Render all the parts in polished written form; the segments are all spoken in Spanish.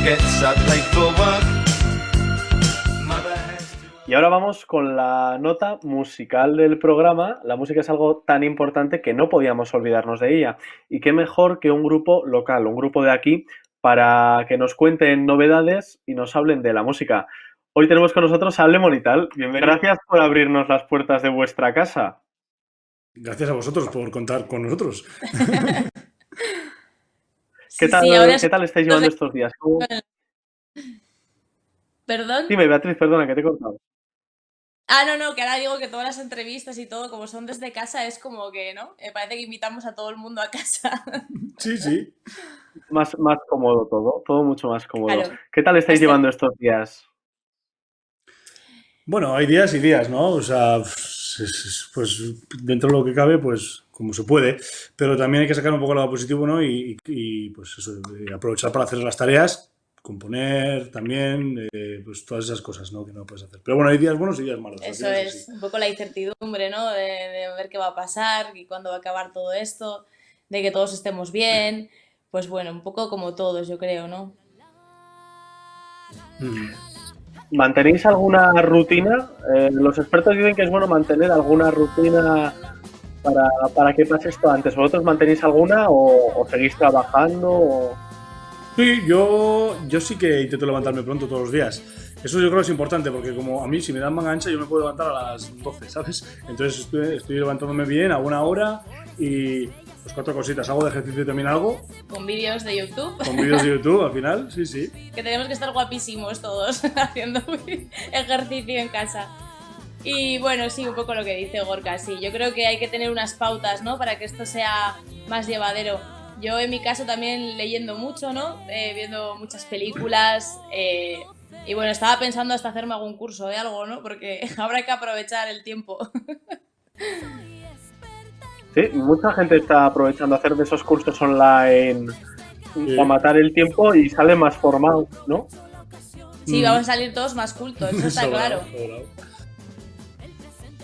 gets paid for work. Mother has to... Y ahora vamos con la nota musical del programa. La música es algo tan importante que no podíamos olvidarnos de ella. Y qué mejor que un grupo local, un grupo de aquí, para que nos cuenten novedades y nos hablen de la música. Hoy tenemos con nosotros a Lemonital. Bienvenido. Gracias por abrirnos las puertas de vuestra casa. Gracias a vosotros por contar con nosotros. ¿Qué tal, Sí, ahora ¿qué tal estáis llevando estos días? ¿Perdón? Dime, Beatriz, perdona, que te he cortado. No, que ahora digo que todas las entrevistas y todo, como son desde casa, es como que, ¿no? Parece que invitamos a todo el mundo a casa. Sí, sí. Más cómodo todo mucho más cómodo. Claro. ¿Qué tal estáis llevando estos días? Bueno, hay días y días, ¿no? O sea, pues dentro de lo que cabe, pues como se puede, pero también hay que sacar un poco el lado positivo, ¿no? Y, pues eso, aprovechar para hacer las tareas, componer también, pues todas esas cosas, ¿no? Que no puedes hacer. Pero bueno, hay días buenos y días malos. Eso es un poco la incertidumbre, ¿no? De ver qué va a pasar y cuándo va a acabar todo esto, de que todos estemos bien. Pues bueno, un poco como todos, yo creo, ¿no? ¿Mantenéis alguna rutina? Los expertos dicen que es bueno mantener alguna rutina para que pase esto antes. ¿Vosotros mantenéis alguna o seguís trabajando? Sí, yo sí que intento levantarme pronto todos los días. Eso yo creo que es importante porque como a mí si me dan manga ancha yo me puedo levantar a las 12, ¿sabes? Entonces estoy levantándome bien a una hora y pues cuatro cositas. Hago de ejercicio también algo. Con vídeos de YouTube. Con vídeos de YouTube al final, sí, sí. Que tenemos que estar guapísimos todos haciendo ejercicio en casa. Y bueno, sí, un poco lo que dice Gorka, sí. Yo creo que hay que tener unas pautas, ¿no? Para que esto sea más llevadero. Yo en mi caso también leyendo mucho, ¿no? Viendo muchas películas. Y bueno, estaba pensando hasta hacerme algún curso de algo, ¿no? Porque habrá que aprovechar el tiempo. Sí, mucha gente está aprovechando hacer de esos cursos online para matar el tiempo y sale más formado, ¿no? Sí, vamos a salir todos más cultos, eso está claro.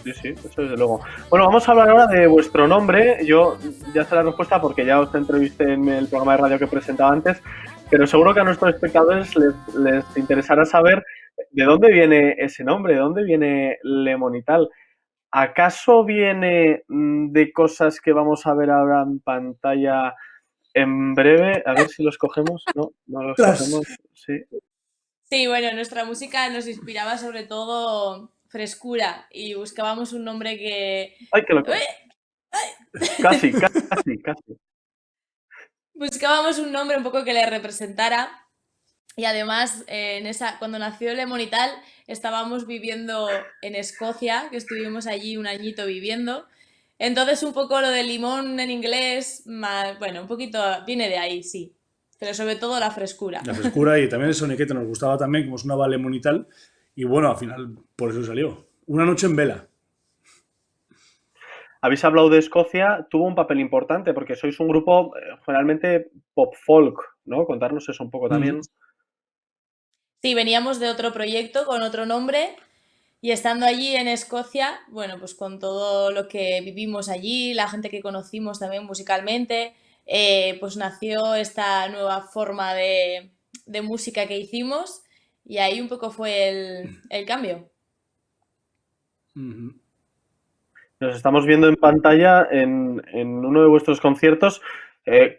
Sí, eso desde luego. Bueno, vamos a hablar ahora de vuestro nombre. Yo ya sé la respuesta porque ya os entrevisté en el programa de radio que presentaba antes, pero seguro que a nuestros espectadores les interesará saber de dónde viene ese nombre, de dónde viene Lemonital. ¿Acaso viene de cosas que vamos a ver ahora en pantalla en breve? A ver si los cogemos. No los cogemos. Sí. Sí, bueno, nuestra música nos inspiraba sobre todo frescura y buscábamos un nombre que... ¡Ay, qué loco! Casi. Buscábamos un nombre un poco que le representara y además cuando nació Lemonital estábamos viviendo en Escocia, que estuvimos allí un añito viviendo. Entonces un poco lo de limón en inglés, bueno, un poquito viene de ahí, sí. Pero sobre todo la frescura. La frescura y también el soniquete nos gustaba también, como sonaba Lemonital. Y bueno, al final por eso salió. Una noche en vela. Habéis hablado de Escocia, tuvo un papel importante porque sois un grupo generalmente pop folk, ¿no? Contarnos eso un poco también. Sí, veníamos de otro proyecto con otro nombre y estando allí en Escocia, bueno, pues con todo lo que vivimos allí, la gente que conocimos también musicalmente, pues nació esta nueva forma de música que hicimos y ahí un poco fue el cambio. Nos estamos viendo en pantalla en uno de vuestros conciertos.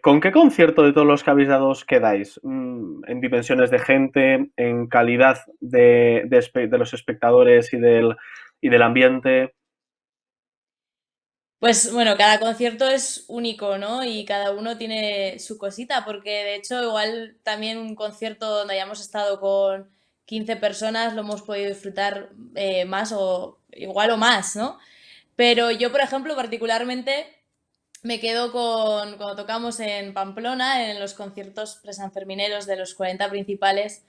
¿Con qué concierto de todos los que habéis dado os quedáis? En dimensiones de gente, en calidad de los espectadores y del ambiente. Pues bueno, cada concierto es único, ¿no? Y cada uno tiene su cosita, porque de hecho igual también un concierto donde hayamos estado con 15 personas lo hemos podido disfrutar más o igual o más, ¿no? Pero yo, por ejemplo, particularmente me quedo con cuando tocamos en Pamplona, en los conciertos presanfermineros de los 40 principales,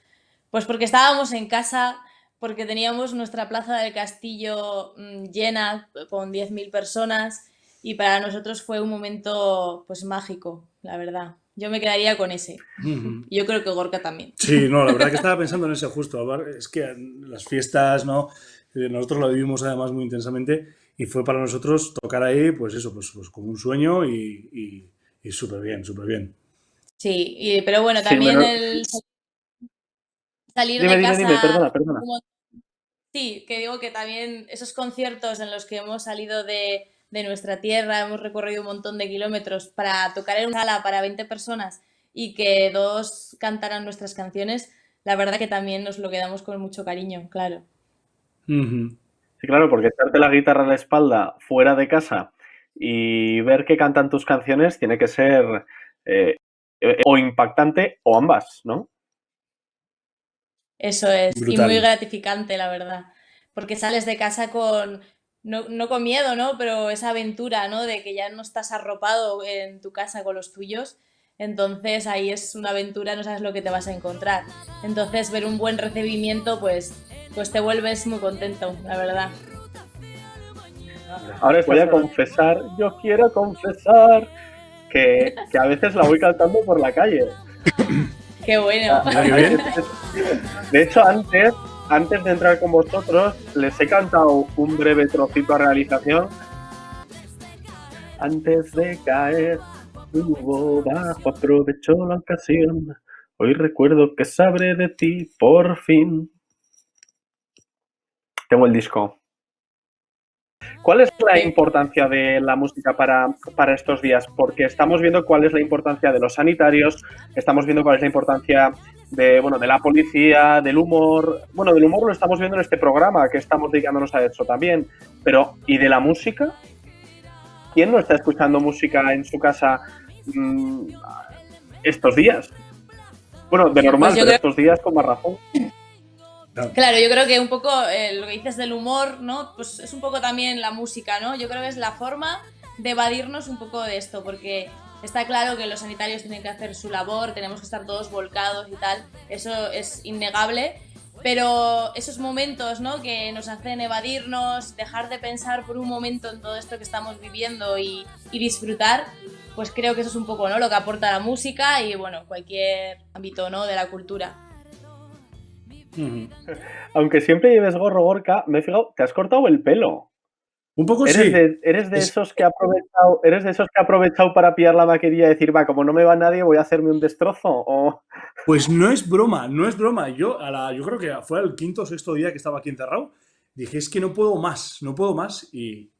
pues porque estábamos en casa, porque teníamos nuestra plaza del castillo llena con 10.000 personas y para nosotros fue un momento pues mágico, la verdad. Yo me quedaría con ese. Yo creo que Gorka también. Sí, no, la verdad que estaba pensando en ese justo. Es que las fiestas, ¿no? Nosotros lo vivimos además muy intensamente y fue para nosotros tocar ahí, pues eso, pues como un sueño y súper bien, súper bien. Sí, pero bueno, Sí, también salir Dime, de dime, dime, casa. perdona. Sí, que digo que también esos conciertos en los que hemos salido de nuestra tierra, hemos recorrido un montón de kilómetros para tocar en una sala para 20 personas y que dos cantaran nuestras canciones, la verdad que también nos lo quedamos con mucho cariño, claro. Ujú. Sí, claro, porque echarte la guitarra a la espalda fuera de casa y ver que cantan tus canciones tiene que ser o impactante o ambas, ¿no? Eso es, y muy Brutal. gratificante, la verdad, porque sales de casa con, no con miedo, ¿no? Pero esa aventura, ¿no? De que ya no estás arropado en tu casa con los tuyos, entonces ahí es una aventura, no sabes lo que te vas a encontrar. Entonces ver un buen recibimiento, pues te vuelves muy contento, la verdad. Ahora voy a confesar, yo quiero confesar que a veces la voy cantando por la calle. Qué bueno. Mira qué bien. De hecho, antes de entrar con vosotros, les he cantado un breve trocito a realización. Antes de caer, hubo bajo, aprovechó la ocasión. Hoy recuerdo que sabré de ti, por fin. Tengo el disco. ¿Cuál es la importancia de la música para estos días? Porque estamos viendo cuál es la importancia de los sanitarios, estamos viendo cuál es la importancia de la policía, del humor. Bueno, del humor lo estamos viendo en este programa, que estamos dedicándonos a eso también. Pero, ¿y de la música? ¿Quién no está escuchando música en su casa estos días? Bueno, de normal, Pues yo pero creo- estos días con más razón. Claro, yo creo que un poco lo que dices del humor, ¿no? Pues es un poco también la música, ¿no? Yo creo que es la forma de evadirnos un poco de esto, porque está claro que los sanitarios tienen que hacer su labor, tenemos que estar todos volcados y tal, eso es innegable, pero esos momentos, ¿no? Que nos hacen evadirnos, dejar de pensar por un momento en todo esto que estamos viviendo y disfrutar, pues creo que eso es un poco, ¿no? Lo que aporta la música y, bueno, cualquier ámbito, ¿no? De la cultura. Ujú. Aunque siempre lleves gorro, Gorka, me he fijado, te has cortado el pelo. Un poco ¿Eres sí. de esos que ha aprovechado para pillar la maquinilla y decir, va, como no me va nadie, voy a hacerme un destrozo? O... Pues no es broma, no es broma. Yo creo que fue el quinto o sexto día que estaba aquí encerrado. Dije, es que no puedo más, no puedo más. Y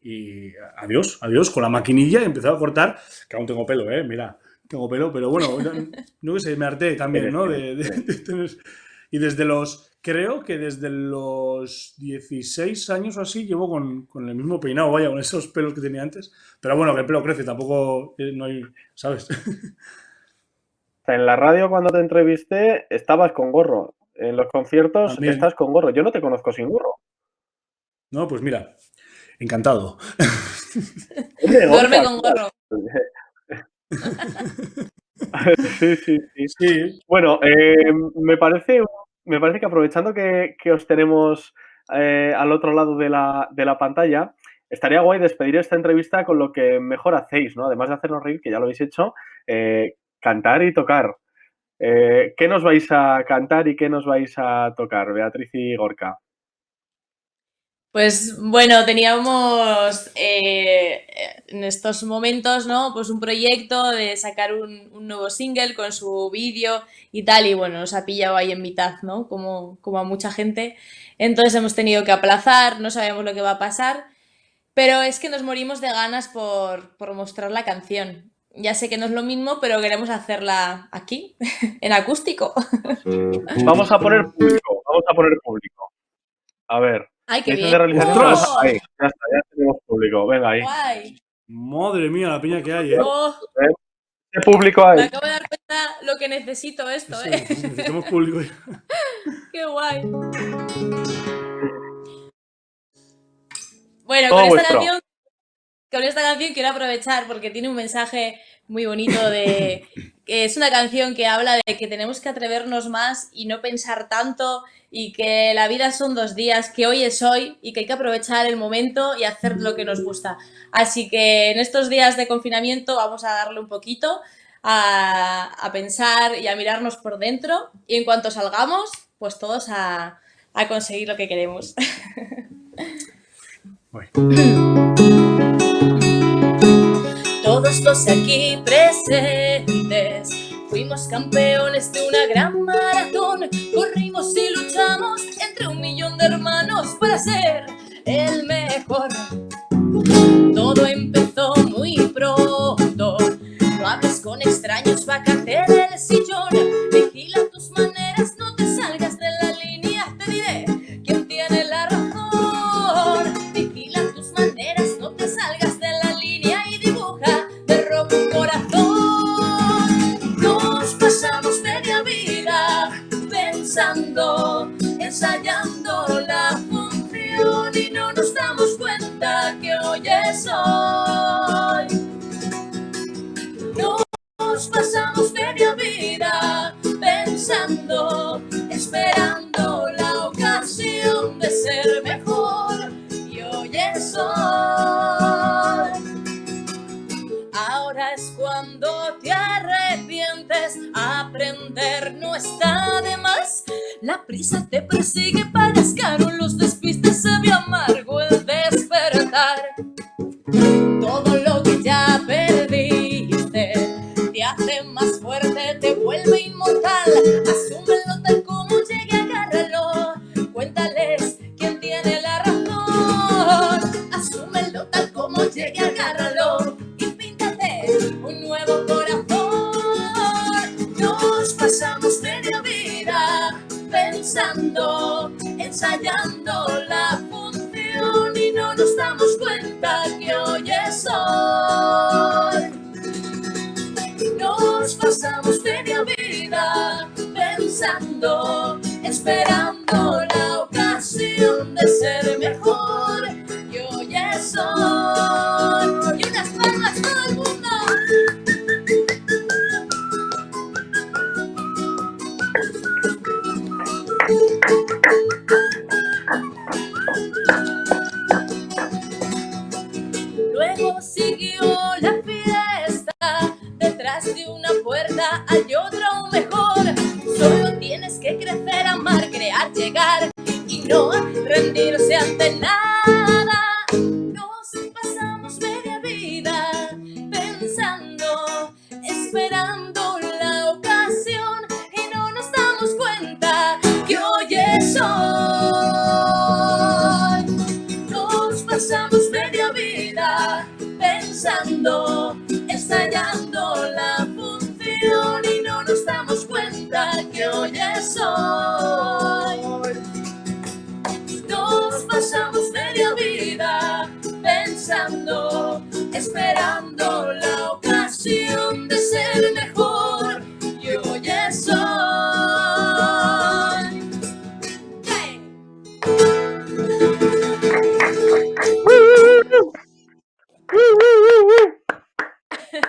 adiós, con la maquinilla he empezado a cortar, que aún tengo pelo, mira, tengo pelo, pero bueno, no que sé, me harté también, ¿no? De tener... Y creo que desde los 16 años o así llevo con el mismo peinado, vaya, con esos pelos que tenía antes. Pero bueno, que el pelo crece, tampoco no hay, ¿sabes? En la radio cuando te entrevisté estabas con gorro. En los conciertos También. estás con gorro. Yo no te conozco sin gorro. No, pues mira, encantado. Duerme con gorro. Sí. Sí, Bueno, me parece que aprovechando que os tenemos al otro lado de la pantalla, estaría guay despedir esta entrevista con lo que mejor hacéis, ¿no? Además de hacernos reír, que ya lo habéis hecho, cantar y tocar. ¿Qué nos vais a cantar y qué nos vais a tocar, Beatriz y Gorka? Pues bueno, teníamos en estos momentos, ¿no? Pues un proyecto de sacar un nuevo single con su vídeo y tal, y bueno, nos ha pillado ahí en mitad, ¿no? Como a mucha gente. Entonces hemos tenido que aplazar, no sabemos lo que va a pasar, pero es que nos morimos de ganas por mostrar la canción. Ya sé que no es lo mismo, pero queremos hacerla aquí, en acústico. Vamos a poner público. A ver. ¡Ay, qué Me dicen bien! de realización. ¡Ostras! Ahí, ya está, ya tenemos público. Venga, ahí. ¡Guay! Madre mía, la piña que hay, ¿eh? ¡Oh! ¿Qué público Me hay? acabo de dar cuenta lo que necesito esto, Sí, ¿eh? necesitamos público. ¡Qué guay! Bueno, Todo vuestro. con esta canción quiero aprovechar porque tiene un mensaje muy bonito de que es una canción que habla de que tenemos que atrevernos más y no pensar tanto y que la vida son 2 días, que hoy es hoy y que hay que aprovechar el momento y hacer lo que nos gusta. Así que en estos días de confinamiento vamos a darle un poquito a pensar y a mirarnos por dentro y en cuanto salgamos, pues todos a conseguir lo que queremos. Voy. Todos los aquí presentes fuimos campeones de una gran maratón, corrimos y hermanos para ser el mejor. Todo empezó muy pronto. No hables con extraños, bájate del sillón. Vigila tus maneras, no te salgas de la línea. Te diré quién tiene la razón. Vigila tus maneras, no te salgas de la línea y dibuja de rojo un corazón. Nos pasamos media vida pensando, ensayando la función y no nos damos cuenta que hoy es hoy. Nos pasamos media vida pensando, esperando la ocasión de ser mejor y hoy es hoy. Ahora es cuando te arrepientes, aprender no está de más. La prisa te persigue, pagas caro los despistes, sabe amargo el despertar. Todo lo que ya perdiste te hace más fuerte, te vuelve inmortal. Asúmelo tal como llegue, agárralo. Cuéntales quién tiene la razón. Asúmelo tal como llegue, agárralo. Y píntate un nuevo corazón. Nos pasamos media vida pensando, ensayando la función y no nos damos cuenta que hoy es hoy. Nos pasamos media vida pensando, esperando la ocasión de ser mejor y hoy es hoy. Y unas palmas todo el mundo. Luego siguió la fiesta, detrás de una puerta hay otra aún mejor. Solo tienes que crecer, amar, crear, llegar y no rendirse ante nada. Nos pasamos media vida pensando, esperando la ocasión y no nos damos cuenta que hoy es hoy. Nos pasamos media vida pensando, ensayando la función y no nos damos cuenta que hoy es hoy. Nos pasamos media vida pensando, esperando la ocasión de ser mejor y hoy es hoy. ¡Hey!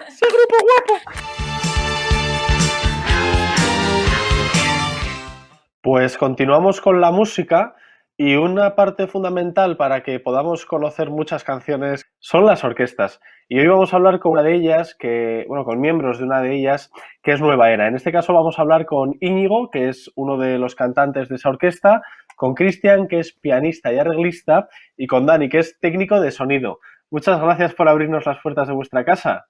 ¡Ese grupo guapo! Pues continuamos con la música y una parte fundamental para que podamos conocer muchas canciones son las orquestas. Y hoy vamos a hablar con una de ellas, con miembros de una de ellas, que es Nueva Era. En este caso vamos a hablar con Íñigo, que es uno de los cantantes de esa orquesta, con Cristian, que es pianista y arreglista, y con Dani, que es técnico de sonido. Muchas gracias por abrirnos las puertas de vuestra casa.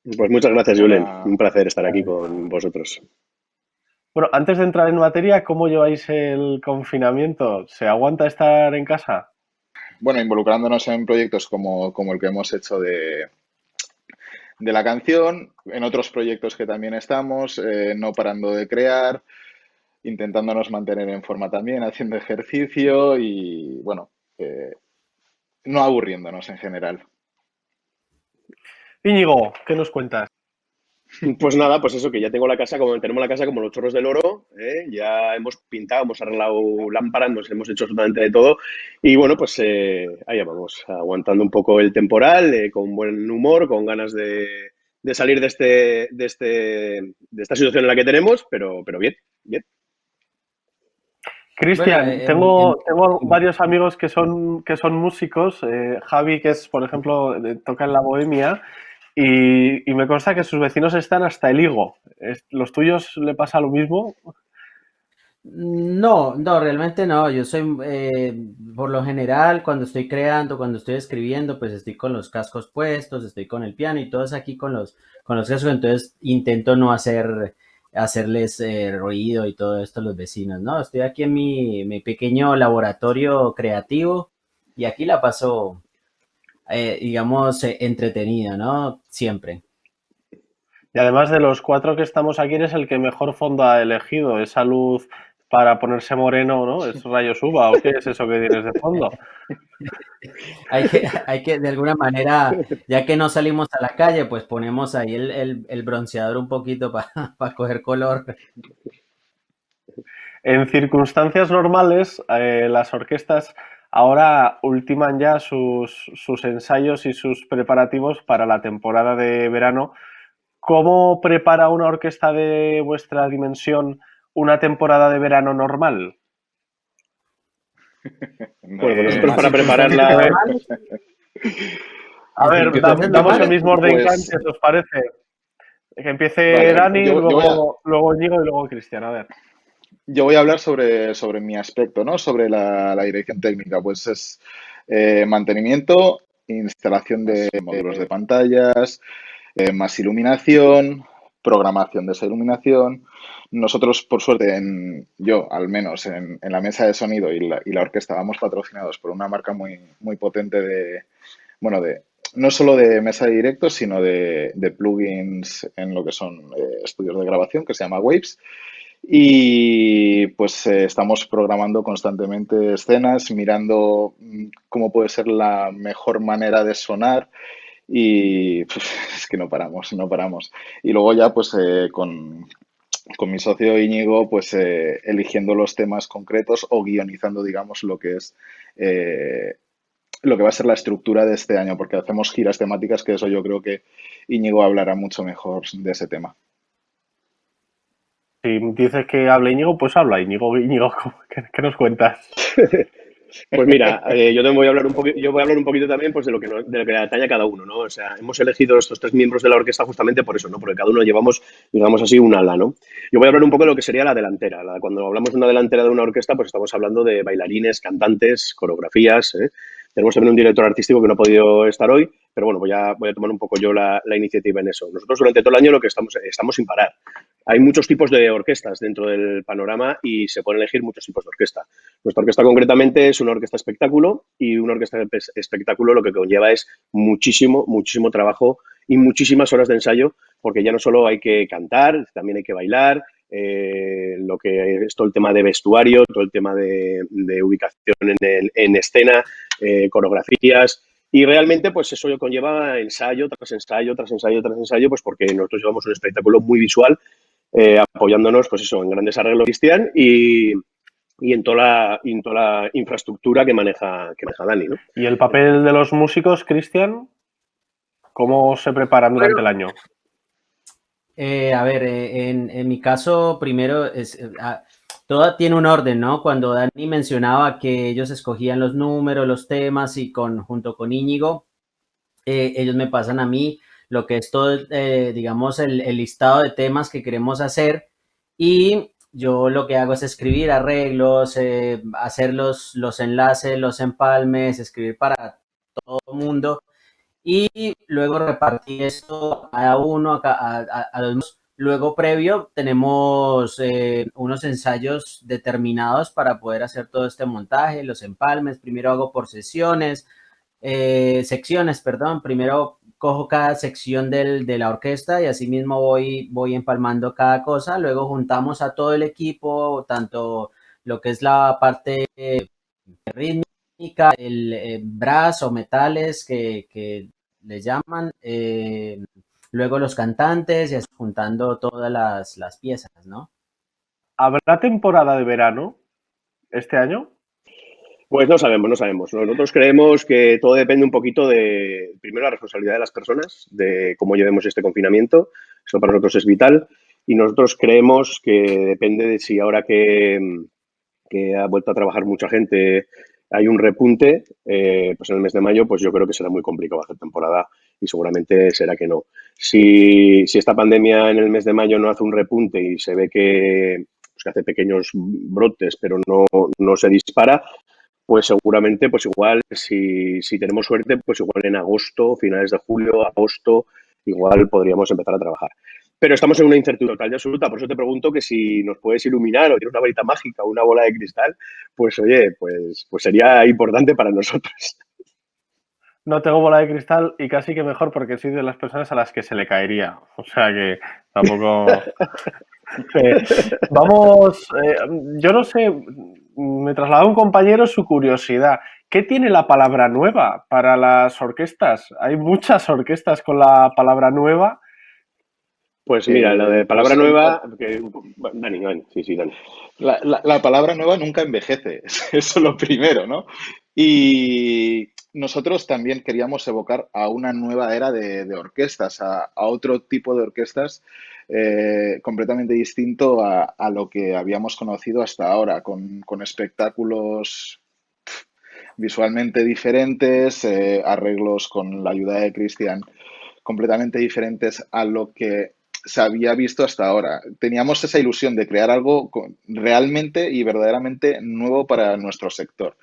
Pues muchas gracias, Julen. Un placer estar aquí con vosotros. Bueno, antes de entrar en materia, ¿cómo lleváis el confinamiento? ¿Se aguanta estar en casa? Bueno, involucrándonos en proyectos como el que hemos hecho de la canción, en otros proyectos que también estamos, no parando de crear, intentándonos mantener en forma también, haciendo ejercicio y, bueno, no aburriéndonos en general. Íñigo, ¿qué nos cuentas? Pues nada, pues eso, que ya tenemos la casa como los chorros del oro, ¿eh? Ya hemos pintado, hemos arreglado lámparas, nos hemos hecho absolutamente de todo y bueno, pues ahí vamos, aguantando un poco el temporal, con buen humor, con ganas de salir de esta situación en la que tenemos, pero bien, bien. Cristian, tengo varios amigos que son músicos. Javi, que es, por ejemplo, toca en la Bohemia, y me consta que sus vecinos están hasta el higo. ¿Los tuyos le pasa lo mismo? No, realmente no. Yo soy, por lo general, cuando estoy creando, cuando estoy escribiendo, pues estoy con los cascos puestos, estoy con el piano y todos aquí con los cascos, entonces intento no hacer hacerles ruido y todo esto a los vecinos, ¿no? Estoy aquí en mi pequeño laboratorio creativo y aquí la paso, digamos, entretenido, ¿no? Siempre. Y además de los 4 que estamos aquí, eres el que mejor fondo ha elegido. Esa luz para ponerse moreno, ¿no? ¿Es rayos uva o qué es eso que tienes de fondo? Hay que, de alguna manera, ya que no salimos a la calle, pues ponemos ahí el bronceador un poquito para coger color. En circunstancias normales, las orquestas ahora ultiman ya sus ensayos y sus preparativos para la temporada de verano. ¿Cómo prepara una orquesta de vuestra dimensión una temporada de verano normal? Bueno, pues nosotros En para circunstancias prepararla, normales, A en ver, circunstancias damos el normales, mismo orden que Pues, antes, ¿os parece? Que empiece vale, Dani, luego Íñigo y luego Cristian. A ver. yo voy a hablar sobre mi aspecto, ¿no? Sobre la dirección técnica. Pues es mantenimiento, instalación de módulos de pantallas, más iluminación, programación de esa iluminación. Nosotros, por suerte, yo al menos en la mesa de sonido y la orquesta vamos patrocinados por una marca muy, muy potente bueno, no solo de mesa de directos, sino de plugins en lo que son estudios de grabación, que se llama Waves. Y pues estamos programando constantemente escenas, mirando cómo puede ser la mejor manera de sonar y es que no paramos, no paramos. Y luego ya pues con mi socio Íñigo pues eligiendo los temas concretos o guionizando digamos eh, lo que va a ser la estructura de este año, porque hacemos giras temáticas que eso yo creo que Íñigo hablará mucho mejor de ese tema. Si dices que habla Íñigo, pues habla Íñigo, ¿qué nos cuentas? pues mira, yo te voy a hablar yo voy a hablar un poquito también pues de lo que de lo que atañe a cada uno, ¿no? O sea, hemos elegido estos 3 miembros de la orquesta justamente por eso, ¿no? Porque cada uno llevamos, digamos así, un ala, ¿no? Yo voy a hablar un poco de lo que sería la delantera. Cuando hablamos de una delantera de una orquesta, pues estamos hablando de bailarines, cantantes, coreografías, ¿eh? Tenemos también un director artístico que no ha podido estar hoy, pero bueno, voy a tomar un poco yo la iniciativa en eso. Nosotros durante todo el año lo que estamos sin parar. Hay muchos tipos de orquestas dentro del panorama y se pueden elegir muchos tipos de orquesta. Nuestra orquesta concretamente es una orquesta espectáculo y una orquesta de espectáculo lo que conlleva es muchísimo, muchísimo trabajo y muchísimas horas de ensayo porque ya no solo hay que cantar, también hay que bailar, lo que es todo el tema de vestuario, todo el tema de ubicación en escena, coreografías y realmente pues eso conlleva ensayo tras ensayo, tras ensayo, tras ensayo, pues porque nosotros llevamos un espectáculo muy visual apoyándonos pues eso en grandes arreglos Cristian y en toda la infraestructura que maneja Dani, ¿no? ¿Y el papel de los músicos, Cristian? ¿Cómo se preparan durante el año? A ver, en mi caso, primero, todo tiene un orden, ¿no? Cuando Dani mencionaba que ellos escogían los números, los temas y junto con Íñigo, ellos me pasan a mí lo que es todo, digamos, el listado de temas que queremos hacer y yo lo que hago es escribir arreglos, hacer los enlaces, los empalmes, escribir para todo el mundo y luego repartir esto a cada uno, a los. Luego, previo, tenemos unos ensayos determinados para poder hacer todo este montaje, los empalmes. Primero hago por secciones, perdón. Primero cojo cada sección de la orquesta y así mismo voy empalmando cada cosa. Luego juntamos a todo el equipo, tanto lo que es la parte rítmica, el brass o metales que le llaman, luego los cantantes y así juntando todas las piezas, ¿no? ¿Habrá temporada de verano este año? Pues no sabemos, no sabemos. Nosotros creemos que todo depende un poquito primero, la responsabilidad de las personas, de cómo llevemos este confinamiento. Eso para nosotros es vital. Y nosotros creemos que depende de si ahora que ha vuelto a trabajar mucha gente hay un repunte, pues en el mes de mayo, pues yo creo que será muy complicado hacer temporada y seguramente será que no. Si esta pandemia en el mes de mayo no hace un repunte y se ve pues que hace pequeños brotes, pero no se dispara, pues seguramente, pues igual, si tenemos suerte, pues igual en agosto, finales de julio, agosto, igual podríamos empezar a trabajar. pero estamos en una incertidumbre total y absoluta. Por eso te pregunto que si nos puedes iluminar o tienes una varita mágica o una bola de cristal, pues oye, pues sería importante para nosotros. No tengo bola de cristal y casi que mejor porque soy de las personas a las que se le caería. O sea que tampoco... Vamos, yo no sé, me trasladó un compañero su curiosidad. ¿Qué tiene la palabra nueva para las orquestas? Hay muchas orquestas con la palabra nueva. Pues mira, la de palabra pues, nueva... Dani, sí, Dani. La palabra nueva nunca envejece, eso es lo primero, ¿no? Y nosotros también queríamos evocar a una nueva era de orquestas, a otro tipo de orquestas completamente distinto a lo que habíamos conocido hasta ahora, con espectáculos visualmente diferentes, arreglos con la ayuda de Cristian completamente diferentes a lo que se había visto hasta ahora. Teníamos esa ilusión de crear algo realmente y verdaderamente nuevo para nuestro sector,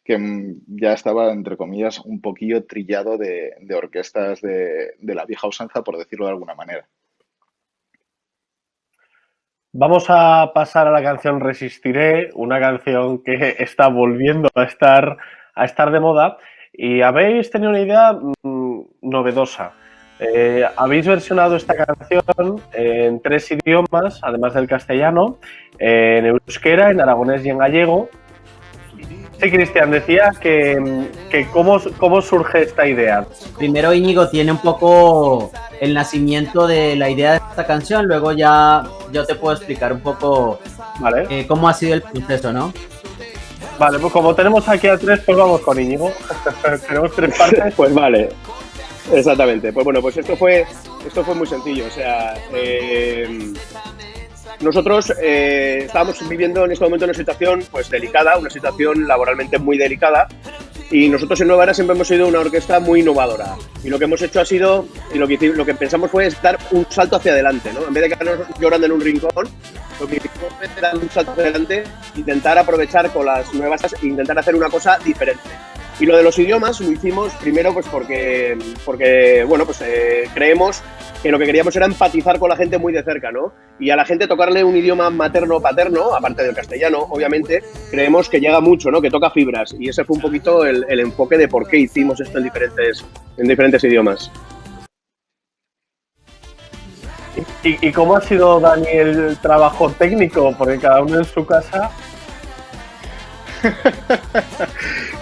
que ya estaba, entre comillas, un poquillo trillado de orquestas de la vieja usanza, por decirlo de alguna manera. Vamos a pasar a la canción Resistiré, una canción que está volviendo a estar de moda y habéis tenido una idea novedosa. Habéis versionado esta canción en 3 idiomas, además del castellano, en euskera, en aragonés y en gallego. Sí, Cristian, decía que cómo surge esta idea. Primero Íñigo tiene un poco el nacimiento de la idea de esta canción, luego ya yo te puedo explicar un poco Vale. cómo ha sido el proceso, ¿no? Vale, pues como tenemos aquí a 3, pues vamos con Íñigo. Tenemos 3 partes. Pues vale, exactamente. Pues bueno, pues esto fue muy sencillo. O sea, nosotros estábamos viviendo en este momento una situación pues delicada, una situación laboralmente muy delicada, y nosotros en Nueva Era siempre hemos sido una orquesta muy innovadora, y lo que hemos hecho ha sido, y lo que pensamos fue dar un salto hacia adelante, ¿no? En vez de quedarnos llorando en un rincón, lo que hicimos fue dar un salto hacia adelante, intentar aprovechar con las nuevas, intentar hacer una cosa diferente. Y lo de los idiomas lo hicimos primero pues porque bueno, pues creemos que lo que queríamos era empatizar con la gente muy de cerca, ¿no? Y a la gente tocarle un idioma materno o paterno, aparte del castellano, obviamente, creemos que llega mucho, ¿no? Que toca fibras. Y ese fue un poquito el enfoque de por qué hicimos esto en diferentes idiomas. ¿Y cómo ha sido, Dani, el trabajo técnico? Porque cada uno en su casa...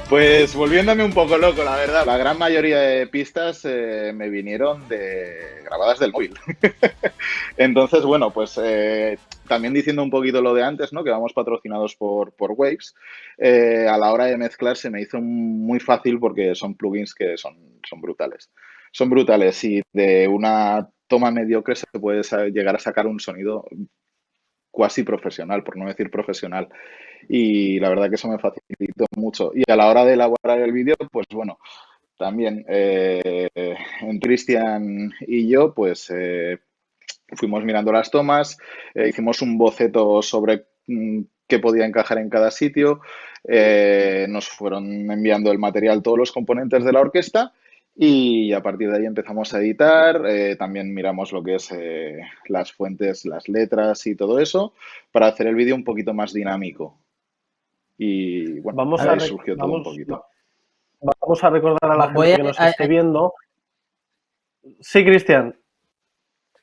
Pues volviéndome un poco loco, la verdad. La gran mayoría de pistas me vinieron grabadas del móvil. Entonces, bueno, pues también diciendo un poquito lo de antes, ¿no? Que vamos patrocinados por Waves. A la hora de mezclar se me hizo muy fácil porque son plugins que son brutales. Son brutales y de una toma mediocre se puede llegar a sacar un sonido cuasi profesional, por no decir profesional. Y la verdad que eso me facilitó mucho. Y a la hora de elaborar el vídeo, pues bueno, también en Cristian y yo, pues fuimos mirando las tomas, hicimos un boceto sobre qué podía encajar en cada sitio, nos fueron enviando el material todos los componentes de la orquesta y a partir de ahí empezamos a editar, también miramos lo que es las fuentes, las letras y todo eso para hacer el vídeo un poquito más dinámico. Y bueno, ahí surgió todo un poquito. Vamos a recordar a la gente que nos esté viendo. Sí, Cristian.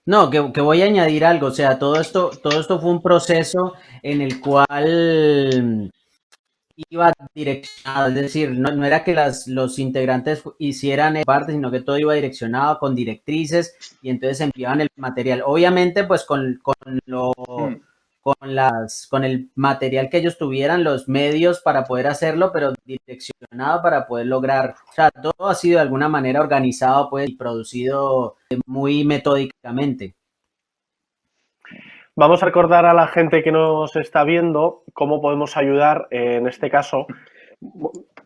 No, que voy a añadir algo. O sea, todo esto fue un proceso en el cual iba direccionado, es decir, no era que los integrantes hicieran parte, sino que todo iba direccionado con directrices y entonces enviaban el material. Obviamente, pues con el material que ellos tuvieran, los medios para poder hacerlo, pero direccionado para poder lograr. O sea, todo ha sido de alguna manera organizado pues, y producido muy metódicamente. Vamos a recordar a la gente que nos está viendo cómo podemos ayudar en este caso.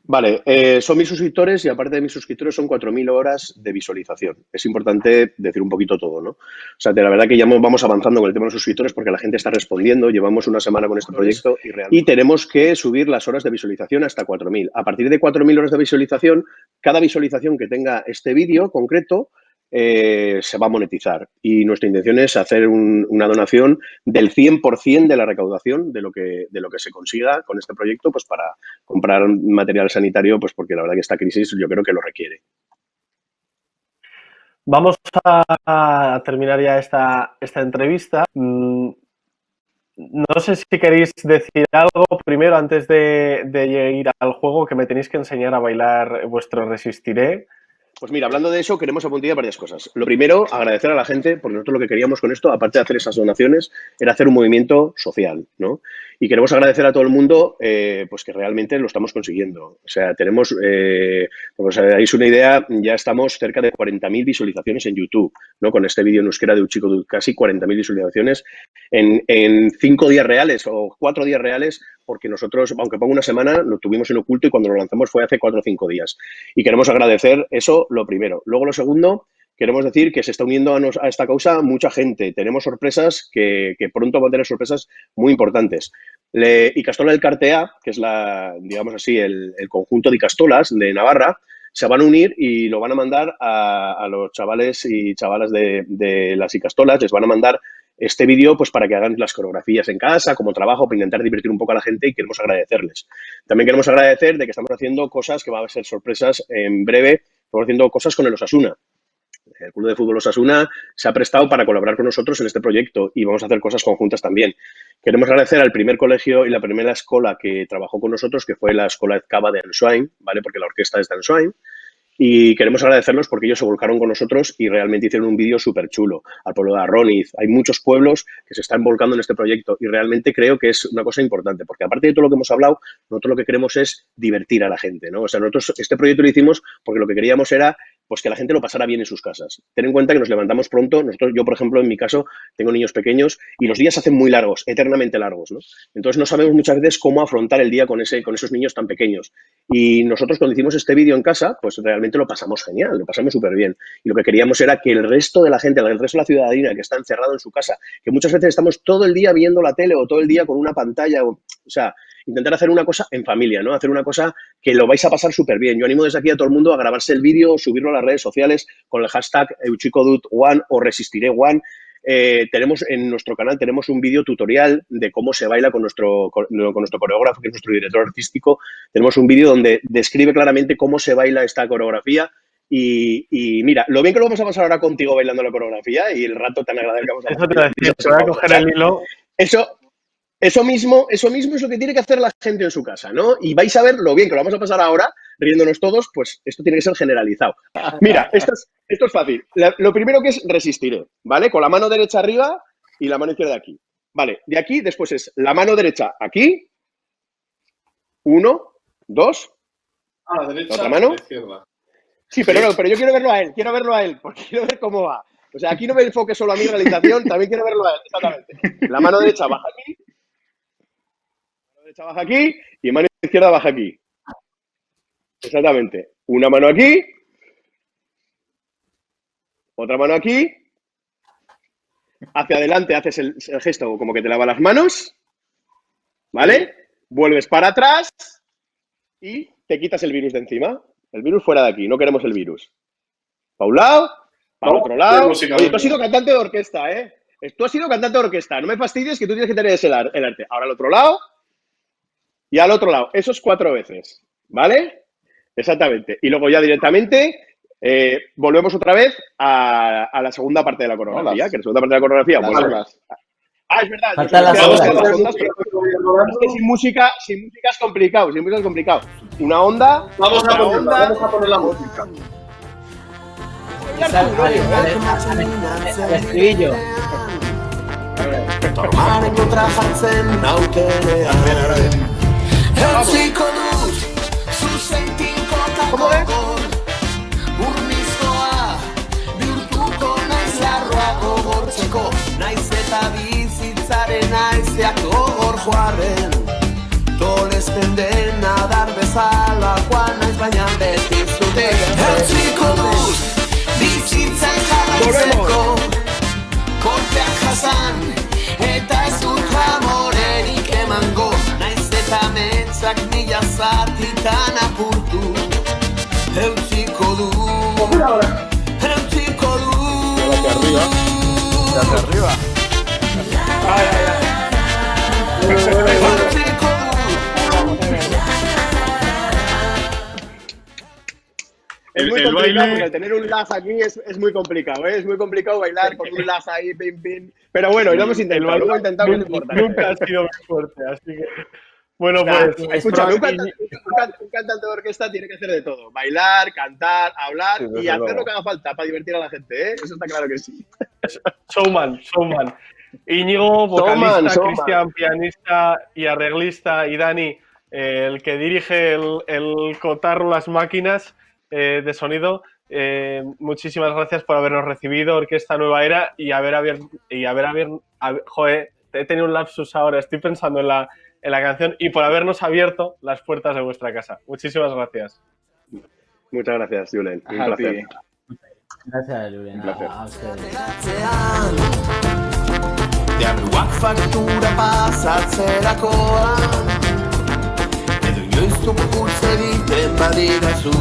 Vale, son mis suscriptores y aparte de mis suscriptores son 4.000 horas de visualización. Es importante decir un poquito todo, ¿no? O sea, la verdad que ya vamos avanzando con el tema de los suscriptores porque la gente está respondiendo. Llevamos una semana con este proyecto y tenemos que subir las horas de visualización hasta 4.000. A partir de 4.000 horas de visualización, cada visualización que tenga este vídeo concreto se va a monetizar. Y nuestra intención es hacer una donación del 100% de la recaudación de lo que se consiga con este proyecto, pues para comprar material sanitario, pues porque la verdad que esta crisis yo creo que lo requiere. Vamos a terminar ya esta entrevista. No sé si queréis decir algo primero antes de ir al juego, que me tenéis que enseñar a bailar vuestro Resistiré. Pues mira, hablando de eso, queremos apuntar varias cosas. Lo primero, agradecer a la gente, porque nosotros lo que queríamos con esto, aparte de hacer esas donaciones, era hacer un movimiento social, ¿no? Y queremos agradecer a todo el mundo, pues que realmente lo estamos consiguiendo. O sea, tenemos, como os hagáis una idea, ya estamos cerca de 40.000 visualizaciones en YouTube, ¿no? Con este vídeo en euskera de Uchiko, casi 40.000 visualizaciones en 5 días reales o 4 días reales, porque nosotros, aunque ponga una semana, lo tuvimos en oculto y cuando lo lanzamos fue hace 4 o 5 días. Y queremos agradecer eso, lo primero. Luego, lo segundo, queremos decir que se está uniendo a esta causa mucha gente. Tenemos sorpresas que pronto van a tener sorpresas muy importantes. Ikastola del Cartea, que es digamos así, el conjunto de Ikastolas de Navarra, se van a unir y lo van a mandar a los chavales y chavalas de las Ikastolas, les van a mandar este vídeo pues para que hagan las coreografías en casa, como trabajo, para intentar divertir un poco a la gente y queremos agradecerles. También queremos agradecer de que estamos haciendo cosas que van a ser sorpresas en breve. Estamos haciendo cosas con el Osasuna. El Club de Fútbol Osasuna se ha prestado para colaborar con nosotros en este proyecto y vamos a hacer cosas conjuntas también. Queremos agradecer al primer colegio y la primera escuela que trabajó con nosotros, que fue la Escola Ezkaba de Ansoain, ¿vale? Porque la orquesta es de Ansoain. Y queremos agradecerlos porque ellos se volcaron con nosotros y realmente hicieron un vídeo súper chulo. Al pueblo de Arroniz. Hay muchos pueblos que se están volcando en este proyecto y realmente creo que es una cosa importante porque aparte de todo lo que hemos hablado, nosotros lo que queremos es divertir a la gente, ¿no? O sea, nosotros este proyecto lo hicimos porque lo que queríamos era pues que la gente lo pasara bien en sus casas. Ten en cuenta que nos levantamos pronto. Yo, por ejemplo, en mi caso, tengo niños pequeños y los días se hacen muy largos, eternamente largos, ¿no? Entonces no sabemos muchas veces cómo afrontar el día con esos niños tan pequeños. Y nosotros cuando hicimos este vídeo en casa, pues realmente lo pasamos genial, lo pasamos súper bien. Y lo que queríamos era que el resto de la gente, el resto de la ciudadanía que está encerrado en su casa, que muchas veces estamos todo el día viendo la tele o todo el día con una pantalla, o sea, intentar hacer una cosa en familia, ¿no? Hacer una cosa que lo vais a pasar súper bien. Yo animo desde aquí a todo el mundo a grabarse el vídeo, subirlo a las redes sociales con el hashtag EuchikoDut1 o Resistiré1. Tenemos en nuestro canal tenemos un vídeo tutorial de cómo se baila con nuestro coreógrafo, que es nuestro director artístico. Tenemos un vídeo donde describe claramente cómo se baila esta coreografía. Y mira, lo bien que lo vamos a pasar ahora contigo bailando la coreografía y el rato tan agradable que vamos a pasar. Eso te voy a decir, te voy a coger el hilo. Eso mismo es lo que tiene que hacer la gente en su casa, ¿no? Y vais a ver lo bien que lo vamos a pasar ahora, riéndonos todos, pues esto tiene que ser generalizado. Mira, esto es fácil. Lo primero que es resistiré, ¿vale? Con la mano derecha arriba y la mano izquierda aquí. Vale, de aquí después es la mano derecha aquí. 1, 2. Ah, la derecha, ¿otra mano? la izquierda. Sí, pero no, pero yo quiero verlo a él, porque quiero ver cómo va. O sea, aquí no me enfoque solo a mi realización, también quiero verlo a él, exactamente. La mano derecha baja aquí. Baja aquí y mano izquierda baja aquí. Exactamente. Una mano aquí. Otra mano aquí. Hacia adelante haces el gesto como que te lavas las manos. ¿Vale? Vuelves para atrás y te quitas el virus de encima. El virus fuera de aquí. No queremos el virus. Para un lado, para el otro lado. Oye, tú has sido cantante de orquesta, ¿eh? Tú has sido cantante de orquesta. No me fastidies que tú tienes que tener el arte. Ahora al otro lado. Y al otro lado, eso es 4 veces, ¿vale? Exactamente. Y luego ya directamente volvemos otra vez a la segunda parte de la coreografía. Que la segunda parte de la coreografía... es verdad. Faltan las ondas. Es que sin música es complicado. Una onda... Vamos a poner la música. El estribillo. ¿Cómo es? arriba. De hacia arriba. Ay, ay, ay. Es muy El complicado baile- porque al tener un lag aquí es muy complicado, ¿eh? Es muy complicado bailar con un lag ahí, pim, pim. Pero bueno, lo hemos intentado, lo hemos intentado, que es importante. Nunca ha sido muy fuerte, así que... Bueno, Nah, pues... escúchame, un probable- cantante de orquesta tiene que hacer de todo. Bailar, cantar, hablar Sí, desde y hacer luego. lo que haga falta para divertir a la gente, ¿eh? Eso está claro que sí. Showman. Íñigo, vocalista, Showman. Cristian, pianista y arreglista, y Dani, el que dirige el cotarro, las máquinas de sonido. Muchísimas gracias por habernos recibido, Orquesta Nueva Era, y haber abierto... Joder, he tenido un lapsus ahora, estoy pensando en la canción, y por habernos abierto las puertas de vuestra casa. Muchísimas gracias. Muchas gracias, Julen. Un A placer. ti. Gracias, Julen. Un placer. A ustedes. Deabruak faktura pasatzerakoan Edo inoiz dugu egiten badirazu